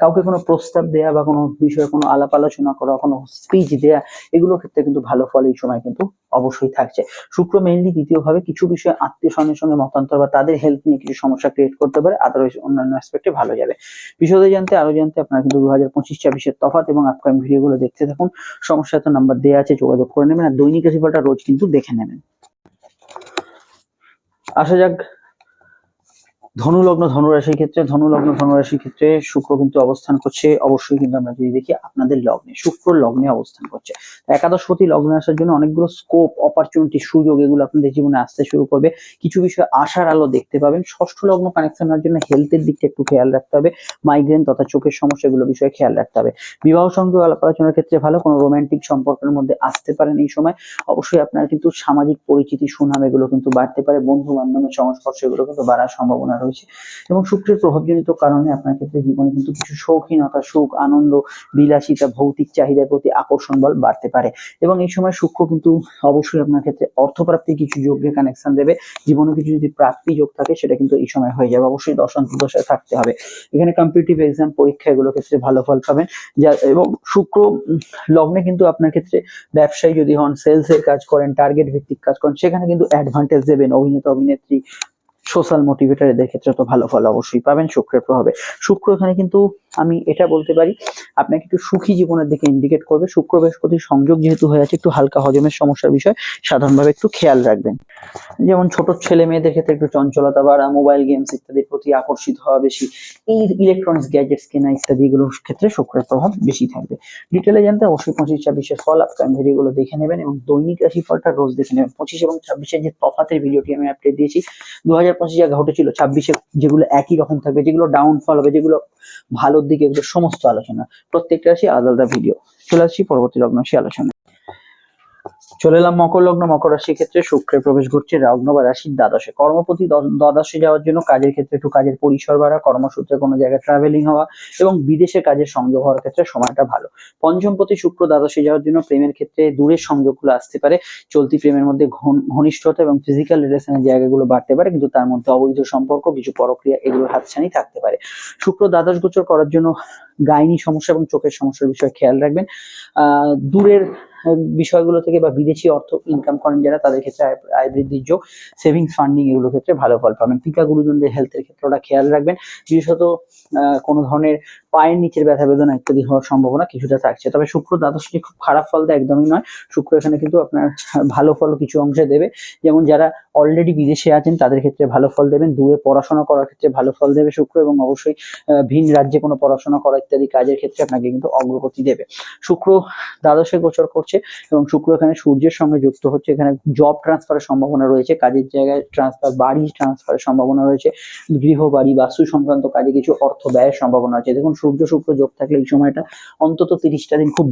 কাউকে কোনো প্রস্তাব দেয়া বা কোনো বিষয়ে কোনো আলাপ আলোচনা করা, কোনো স্পিচ দেয়া, এগুলোর ক্ষেত্রে কিন্তু ভালো ফল এই সময় কিন্তু অবশ্যই থাকছে। শুক্র মেইনলি দ্বিতীয়ভাবে কিছু বিষয়ে আত্মীয় স্বজনের সঙ্গে মতান্তর বা তাদের হেলথ নিয়ে কিছু সমস্যা ক্রিয়েট করতে পারে, আদারওয়াইজ অন্যান্য অ্যাসপেক্টে ভালো যাবে। বিশদে জানতে আপনারা কিন্তু 2025-26-এর তফাৎ এবং আপকামিং ভিডিওগুলো দেখতে থাকুন। সমস্যা তো নাম্বার দেওয়া আছে, যোগাযোগ করে নেবেন, আর দৈনিক রাশিফলটা রোজ কিন্তু দেখে নেবেন। আসা যাক ধনু লগ্ন ধনুরাশির ক্ষেত্রে। ধনু লগ্ন ধনুরাশির ক্ষেত্রে শুক্র কিন্তু অবস্থান করছে, অবশ্যই কিন্তু আমরা যদি দেখি আপনাদের লগ্নে, শুক্র লগ্নে অবস্থান করছে। একাদশপতি লগ্নে আসার জন্য অনেকগুলো স্কোপ, অপরচুনিটি, সুযোগ এগুলো আপনাদের জীবনে আসতে শুরু করবে। কিছু বিষয়ে আশার আলো দেখতে পাবেন। ষষ্ঠ লগ্ন কানেকশন হওয়ার জন্য হেলথের দিকটা একটু খেয়াল রাখতে হবে। মাইগ্রেন তথা চোখের সমস্যা, এগুলো বিষয়ে খেয়াল রাখতে হবে। বিবাহ সংক্রান্ত আলাপ আলোচনার ক্ষেত্রে ভালো, কোনো রোমান্টিক সম্পর্কের মধ্যে আসতে পারেন এই সময়। অবশ্যই আপনার কিন্তু সামাজিক পরিচিতি, সুনাম এগুলো কিন্তু বাড়তে পারে। বন্ধু বান্ধবের সংস্পর্শ এগুলো কিন্তু বাড়ার সম্ভাবনা রয়েছে। এবং শুক্রের প্রভাবজনিত কারণে আপনার ক্ষেত্রে জীবনে কিন্তু কিছু শৌখিনতা, সুখ, আনন্দ, বিলাসিতা, ভৌতিক চাহিদার প্রতি আকর্ষণ বল বাড়তে পারে। এবং এই সময় শুক্র কিন্তু অবশ্যই আপনার ক্ষেত্রে অর্থপ্রাপ্তির কিছু যোগের কানেকশন দেবে। জীবনে কিছু যদি প্রাপ্তি যোগ থাকে সেটা কিন্তু এই সময় হয়ে যাবে। অবশ্যই দশায় থাকতে হবে। এখানে কম্পিটিটিভ এক্সাম, পরীক্ষা এগুলোর ক্ষেত্রে ভালো ফল পাবেন। এবং শুক্র লগ্নে কিন্তু আপনার ক্ষেত্রে ব্যবসায়ী যদি হন, সেলস এর কাজ করেন, টার্গেট ভিত্তিক কাজ করেন, সেখানে কিন্তু অ্যাডভান্টেজ দেবেন। অভিনেতা অভিনেত্রী, সোশ্যাল মোটিভেটর এদের ক্ষেত্রে তো ভালো ফল অবশ্যই পাবেন শুক্রের প্রভাবে। শুক্র এখানে কিন্তু আমি এটা বলতে পারি আপনাকে একটু সুখী জীবনের দিকে ইন্ডিকেট করবে। শুক্র বৃহস্পতির সংযোগ যেহেতু হয়ে আছে, একটু হালকা হজমের সমস্যার বিষয় সাধারণভাবে একটু খেয়াল রাখবেন। যেমন ছোট ছেলে মেয়েদের ক্ষেত্রে একটু চঞ্চলতা বাড়া, মোবাইল গেমস ইত্যাদির প্রতি আকর্ষিত হওয়া বেশি, এই ইলেকট্রনিক্স গ্যাজেটস কেনা ইত্যাদি এগুলোর ক্ষেত্রে শুক্রের প্রভাব বেশি থাকবে। ডিটেলে জানতে অবশ্যই 25-26-এর ফল আপকামিং ভিডিওগুলো দেখে নেবেন এবং দৈনিক রাশি ফলটা রোজ দেখে নেবেন। 25 এবং 26-এর যে তফাতের ভিডিওটি আমি আপডেট দিয়েছি, 2025 যা ঘটেছিল 26-এ যেগুলো একই রকম থাকবে, যেগুলো ডাউনফল হবে, যেগুলো ভালোর দিকে, এগুলো সমস্ত আলোচনা, প্রত্যেকটা রাশি আলাদা আলাদা ভিডিও। চলে আসছি পরবর্তী লগ্ন রাশি আলোচনা। চলে এলাম মকর লগ্ন। মকর রাশির ক্ষেত্রে শুক্রের প্রবেশ ঘটছে লগ্ন বা রাশির দ্বাদশে। কর্মপতি দ্বাদশে যাওয়ার জন্য কাজের ক্ষেত্রে একটু কাজের পরিসর বাড়া, কর্মসূত্রে কোনো জায়গায় ট্রাভেলিং হওয়া এবং বিদেশে কাজের সংযোগ হওয়ার ক্ষেত্রে সময়টা ভালো। পঞ্চমপতি শুক্র দ্বাদশে যাওয়ার জন্য প্রেমের ক্ষেত্রে দূরের সংযোগগুলো আসতে পারে। চলতি প্রেমের মধ্যে ঘনিষ্ঠতা এবং ফিজিক্যাল রিলেশনের জায়গাগুলো বাড়তে পারে, কিন্তু তার মধ্যে অবৈধ সম্পর্ক, কিছু পরক্রিয়া, এগুলোর হাতছানি থাকতে পারে। শুক্র দ্বাদশ গোচর করার জন্য গাইনি সমস্যা এবং চোখের সমস্যার বিষয়ে খেয়াল রাখবেন। দূরের বিষয়গুলো থেকে বা বিদেশি অর্থ ইনকাম করেন যারা, তাদের ক্ষেত্রে আয় বৃদ্ধির যোগ, সেভিংস ফান্ডিং এগুলোর ক্ষেত্রে ভালো ফল পাবেন। পিতা গুরুজনদের হেলথের ক্ষেত্রে ওটা খেয়াল রাখবেন। বিশেষত কোনো ধরনের পায়ের নিচের ব্যথা বেদনা ইত্যাদি হওয়ার সম্ভাবনা কিছুটা থাকছে। তবে শুক্র দ্বাদশে খুব খারাপ ফল দেয় একদমই নয়। শুক্র এখানে কিন্তু আপনার ভালো ফল কিছু অংশে দেবে। যেমন যারা অলরেডি বিদেশে আছেন তাদের ক্ষেত্রে ভালো ফল দেবেন। দূরে পড়াশোনা করার ক্ষেত্রে ভালো ফল দেবে শুক্র, এবং অবশ্যই ভিন রাজ্যে কোনো পড়াশোনা করা ইত্যাদি কাজের ক্ষেত্রে আপনাকে কিন্তু অগ্রগতি দেবে। শুক্র দ্বাদশে গোচর করছে এবং শুক্র এখানে সূর্যের সঙ্গে যুক্ত হচ্ছে। এখানে জব ট্রান্সফারের সম্ভাবনা রয়েছে, কাজের জায়গায় ট্রান্সফার, বাড়ি ট্রান্সফারের সম্ভাবনা রয়েছে, গৃহ বাড়ি বাস্তু সংক্রান্ত কাজে কিছু অর্থ ব্যয়ের সম্ভাবনা আছে। দেখুন সূর্য শুক্র যোগ থাকলে এই সময়টা অন্তত 30টা দিন খুব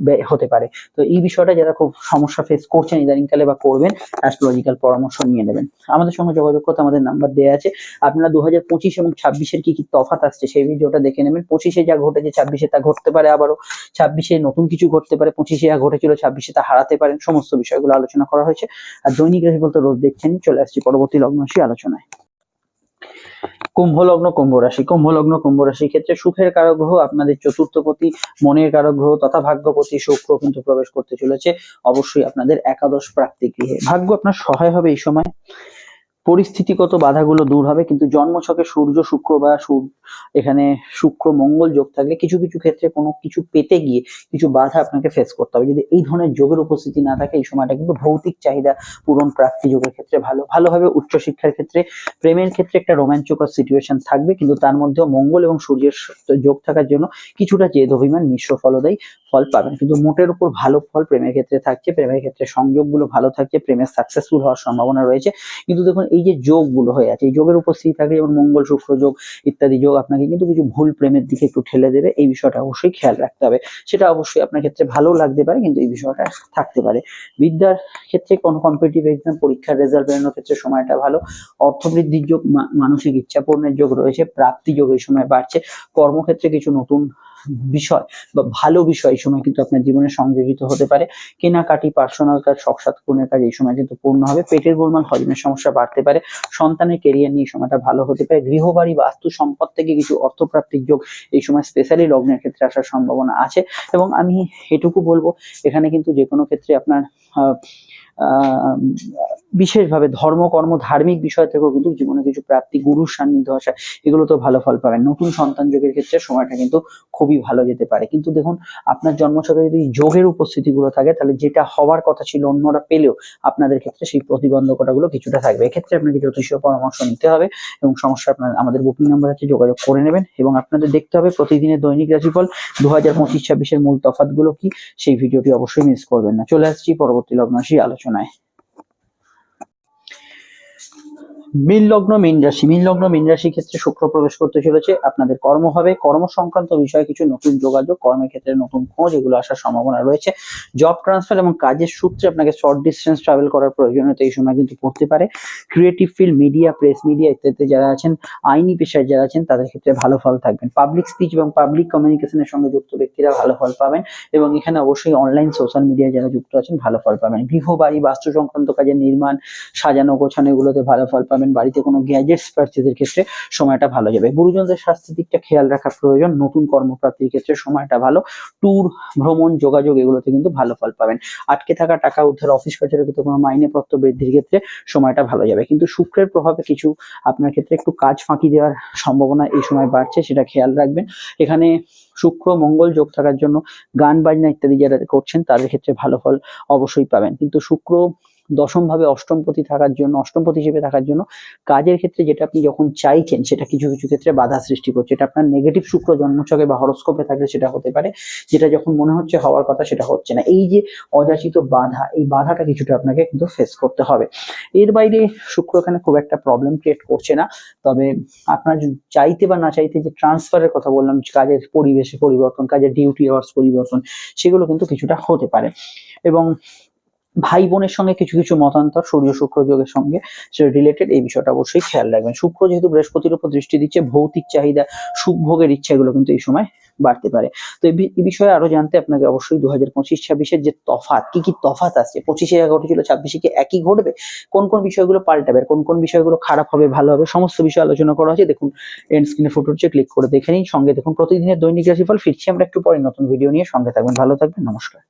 ব্যয় হতে পারে। তো এই বিষয়টা যারা খুব সমস্যা ফেস করছেন ইদানিংকালে বা করবেন, অ্যাস্ট্রোলজিক্যাল পরামর্শ নিয়ে নেবেন। আমাদের সঙ্গে যোগাযোগ করতে আমাদের নাম্বার দেওয়া আছে। আপনারা 2025 এবং 26-এর কি কি তফাৎ আসছে সেই ভিডিওটা দেখে নেবেন। 25-এ যা ঘটেছে 26-এ তা ঘটতে পারে আবারও, 26-এ নতুন কিছু ঘটতে পারে, 25-এ যা ঘটেছিল 26-এ তা হারাতে পারেন। সমস্ত বিষয়গুলো আলোচনা করা হয়েছে। আর দৈনিক রাশি বলতে রোজ দেখছেন। চলে আসছি পরবর্তী লগ্ন রাশি আলোচনায়। কুম্ভ লগ্ন কুম্ভ রাশি। কুম্ভ লগ্ন কুম্ভ রাশির ক্ষেত্রে সুখের কারক গ্রহ, আপনাদের চতুর্থপতি, মনের কারক গ্রহ তথা ভাগ্যপতি শুক্র কিন্তু প্রবেশ করতে চলেছে অবশ্যই আপনাদের একাদশ প্রাপ্তি গৃহে। ভাগ্য আপনার সহায় হবে এই সময়। পরিস্থিতিগত বাধাগুলো দূর হবে, কিন্তু জন্মছকে সূর্য শুক্র বা এখানে শুক্র মঙ্গল যোগ থাকলে কিছু কিছু ক্ষেত্রে কোনো কিছু পেতে গিয়ে কিছু বাধা আপনাকে ফেস করতে হবে। যদি এই ধরনের যোগের উপস্থিতি না থাকে, এই সময়টা কিন্তু ভৌতিক চাহিদা পূরণ, প্রাপ্তি যোগের ক্ষেত্রে ভালোভাবে উচ্চশিক্ষার ক্ষেত্রে, প্রেমের ক্ষেত্রে একটা রোমাঞ্চকর সিচুয়েশন থাকবে, কিন্তু তার মধ্যেও মঙ্গল এবং সূর্যের যোগ থাকার জন্য কিছুটা জেদ অভিমান মিশ্র ফলদায়ী ফল পাবেন। কিন্তু মোটের উপর ভালো ফল প্রেমের ক্ষেত্রে থাকছে। প্রেমের ক্ষেত্রে সংযোগগুলো ভালো থাকছে, প্রেমের সাকসেসফুল হওয়ার সম্ভাবনা রয়েছে। কিন্তু দেখুন এই যে যোগগুলো হয়ে আছে, এই যোগের উপস্থিতি থাকলে, যেমন মঙ্গল শুক্র যোগ ইত্যাদি যোগ, আপনাকে কিন্তু কিছু ভুল প্রেমের দিকে একটু ঠেলে দেবে। এই বিষয়টা অবশ্যই খেয়াল রাখতে হবে। সেটা অবশ্যই আপনার ক্ষেত্রে ভালো লাগতে পারে, কিন্তু এই বিষয়টা থাকতে পারে। বিদ্যার ক্ষেত্রে কোনো কম্পিটিটিভ এক্সাম, পরীক্ষার রেজাল্ট বেরোনোর ক্ষেত্রে সময়টা ভালো। অর্থবৃদ্ধির যোগ, মানসিক ইচ্ছা পূরণের যোগ রয়েছে, প্রাপ্তি যোগ এই সময় বাড়ছে। কর্মক্ষেত্রে কিছু নতুন বিষয় বা ভালো বিষয় এই সময় কিন্তু আপনার জীবনে সংযোজিত হতে পারে। কেনাকাটি, পার্সোনাল কাজ, শখ সাত পূরণের কাজ এই সময় কিন্তু পূর্ণ হবে। পেটের গোলমাল, হজমের সমস্যা বাড়তে পারে। সন্তানের কেরিয়ার নিয়ে সময়টা ভালো হতে পারে। গৃহবাড়ি, বাস্তু, সম্পদ থেকে কিছু অর্থপ্রাপ্তির যোগ এই সময় স্পেশালি লগ্নের ক্ষেত্রে আসার সম্ভাবনা আছে। এবং আমি এটুকু বলবো, এখানে কিন্তু যে কোনো ক্ষেত্রে আপনার বিশেষভাবে ধর্মকর্ম, ধার্মিক বিষয় থেকেও কিন্তু জীবনে কিছু প্রাপ্তি, গুরুর সান্নিধ্য আসা, এগুলো তো ভালো ফল পাবেন। নতুন সন্তান যোগের ক্ষেত্রে সময়টা কিন্তু খুবই ভালো যেতে পারে। কিন্তু দেখুন, আপনার জন্মছকে যদি যোগের উপস্থিতিগুলো থাকে, তাহলে যেটা হওয়ার কথা ছিল অন্যরা পেলেও আপনাদের ক্ষেত্রে সেই প্রতিবন্ধকতাগুলো কিছুটা থাকবে। এক্ষেত্রে আপনাকে জ্যোতিষীয় পরামর্শ নিতে হবে এবং সমস্যা আপনার আমাদের বুকিং নাম্বার আছে, যোগাযোগ করে নেবেন। এবং আপনাদের দেখতে হবে প্রতিদিনের দৈনিক রাশিফল 2025-26-এর মূল তফাৎগুলো কি, সেই ভিডিওটি অবশ্যই মিস করবেন না। চলে আসছি পরবর্তী লগ্ন রাশি আলোচনায়। মীন লগ্ন, মীন রাশি। মীন লগ্ন, মীন রাশির ক্ষেত্রে শুক্র প্রবেশ করতে চলেছে। আপনাদের কর্ম হবে, কর্ম সংক্রান্ত বিষয়ে কিছু নতুন যোগাযোগ, কর্মের ক্ষেত্রে নতুন খোঁজ, এগুলো আসার সম্ভাবনা রয়েছে। জব ট্রান্সফার এবং কাজের সূত্রে আপনাকে শর্ট ডিস্টেন্স ট্রাভেল করার প্রয়োজনীয়তা এই সময় কিন্তু পড়তে পারে। Creative field, media, press media ইত্যাদিতে যারা আছেন, আইনি পেশায় যারা আছেন, তাদের ক্ষেত্রে ভালো ফল থাকবেন। পাবলিক স্পিচ এবং পাবলিক কমিউনিকেশনের সঙ্গে যুক্ত ব্যক্তিরা ভালো ফল পাবেন। এবং এখানে অবশ্যই অনলাইন সোশ্যাল মিডিয়ায় যারা যুক্ত আছেন ভালো ফল পাবেন। গৃহ, বাড়ি, বাস্তু সংক্রান্ত কাজের নির্মাণ, সাজানো গোছানো, এগুলোতে ভালো ফল পাবেন। বাড়িতে কোনো গ্যাজেটস পারচেজের ক্ষেত্রে সময়টা ভালো যাবে। গুরুজনদের স্বাস্থ্যের দিকটা খেয়াল রাখা প্রয়োজন। নতুন কর্মপ্রাপ্তির ক্ষেত্রে সময়টা ভালো। ট্যুর, ভ্রমণ, যোগাযোগ এগুলোতে কিন্তু ভালো ফল পাবেন। আটকে থাকা টাকা উদ্ধার, অফিস কাছারিতে কোনো মাইনেপত্র বৃদ্ধির ক্ষেত্রে সময়টা ভালো যাবে। কিন্তু শুক্রের প্রভাবে কিছু আপনার ক্ষেত্রে একটু কাজ ফাঁকি দেওয়ার সম্ভাবনা এই সময় বাড়ছে, সেটা খেয়াল রাখবেন। এখানে শুক্র মঙ্গল যোগ থাকার জন্য গান বাজনা ইত্যাদি যারা করছেন তাদের ক্ষেত্রে ভালো ফল অবশ্যই পাবেন। কিন্তু শুক্র দশম ভাবে অষ্টমপতি থাকার জন্য, অষ্টমপতি হিসেবে থাকার জন্য কাজের ক্ষেত্রে যেটা আপনি যখন চাইছেন সেটা কিছু কিছু ক্ষেত্রে বাধা সৃষ্টি করছে। এটা আপনার নেগেটিভ শুক্র জন্মছকে বা হরোস্কোপে থাকলে সেটা হতে পারে, যেটা যখন মনে হচ্ছে হওয়ার কথা সেটা হচ্ছে না। এই যে অযাচিত বাধা, এই বাধাটা কিছুটা আপনাকে কিন্তু ফেস করতে হবে। এর বাইরে শুক্র এখানে খুব একটা প্রবলেম ক্রিয়েট করছে না। তবে আপনার চাইতে বা না চাইতে যে ট্রান্সফারের কথা বললাম, কাজের পরিবেশে পরিবর্তন, কাজের ডিউটি আওয়ার্স পরিবর্তন, সেগুলো কিন্তু কিছুটা হতে পারে। এবং ভাই বোনের সঙ্গে কিছু কিছু মতান্তর সূর্য শুক্র যোগের সঙ্গে রিলেটেড, এই বিষয়টা অবশ্যই খেয়াল রাখবেন। শুক্র যেহেতু বৃহস্পতির উপর দৃষ্টি দিচ্ছে, ভৌতিক চাহিদা, সুখ ভোগের ইচ্ছা, এগুলো কিন্তু এই সময় বাড়তে পারে। তো এই বিষয়ে আরো জানতে আপনাকে অবশ্যই 2025-26-এর যে তফাৎ, কি কি তফাৎ আসছে, 25-এ যা ঘটেছিল 26-এ কি একই ঘটবে, কোন কোন বিষয়গুলো পাল্টাবে, কোন কোন বিষয়গুলো খারাপ হবে, ভালো হবে, সমস্ত বিষয় আলোচনা করা হয়েছে। দেখুন, এন্ড স্ক্রিনে ফুটে উঠছে, ক্লিক করে দেখে নিন। সঙ্গে দেখুন প্রতিদিনের দৈনিক রাশিফল। ফিরছি আমরা একটু পরে নতুন ভিডিও নিয়ে, সঙ্গে থাকবেন, ভালো থাকবেন, নমস্কার।